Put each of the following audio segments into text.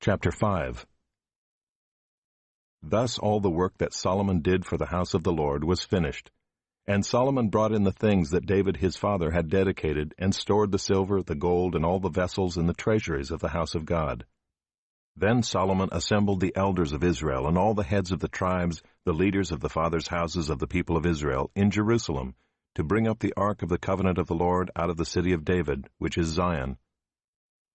Chapter 5. Thus all the work that Solomon did for the house of the Lord was finished. And Solomon brought in the things that David his father had dedicated, and stored the silver, the gold, and all the vessels in the treasuries of the house of God. Then Solomon assembled the elders of Israel, and all the heads of the tribes, the leaders of the fathers' houses of the people of Israel, in Jerusalem, to bring up the ark of the covenant of the Lord out of the city of David, which is Zion.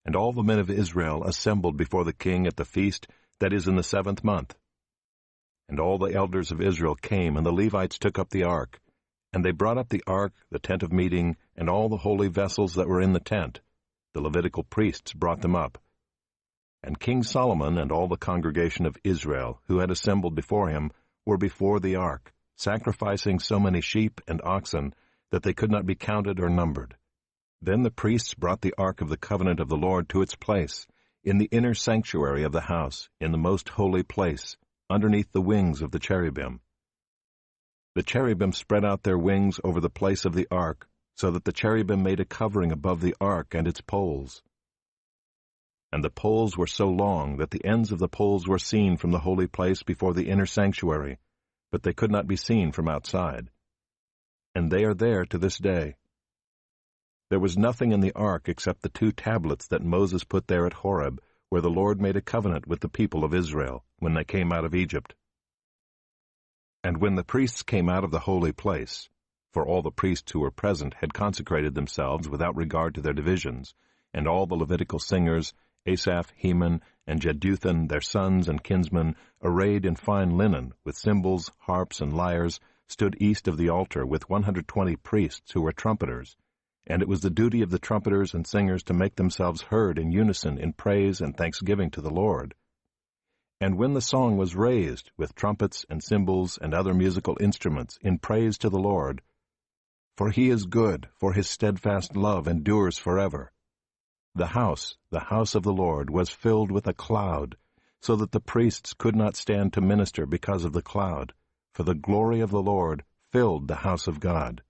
And all the men of Israel assembled before the king at the feast that is in the 7th month. And all the elders of Israel came, and the Levites took up the ark. And they brought up the ark, the tent of meeting, and all the holy vessels that were in the tent. The Levitical priests brought them up. And King Solomon and all the congregation of Israel, who had assembled before him, were before the ark, sacrificing so many sheep and oxen that they could not be counted or numbered. Then the priests brought the ark of the covenant of the Lord to its place, in the inner sanctuary of the house, in the most holy place, underneath the wings of the cherubim. The cherubim spread out their wings over the place of the ark, so that the cherubim made a covering above the ark and its poles. And the poles were so long that the ends of the poles were seen from the holy place before the inner sanctuary, but they could not be seen from outside. And they are there to this day. There was nothing in the ark except the 2 tablets that Moses put there at Horeb, where the Lord made a covenant with the people of Israel, when they came out of Egypt. And when the priests came out of the holy place, for all the priests who were present had consecrated themselves without regard to their divisions, and all the Levitical singers, Asaph, Heman, and Jeduthun, their sons and kinsmen, arrayed in fine linen, with cymbals, harps, and lyres, stood east of the altar with 120 priests who were trumpeters. And it was the duty of the trumpeters and singers to make themselves heard in unison in praise and thanksgiving to the Lord. And when the song was raised, with trumpets and cymbals and other musical instruments, in praise to the Lord, for he is good, for his steadfast love endures forever. The house of the Lord, was filled with a cloud, so that the priests could not stand to minister because of the cloud, for the glory of the Lord filled the house of God.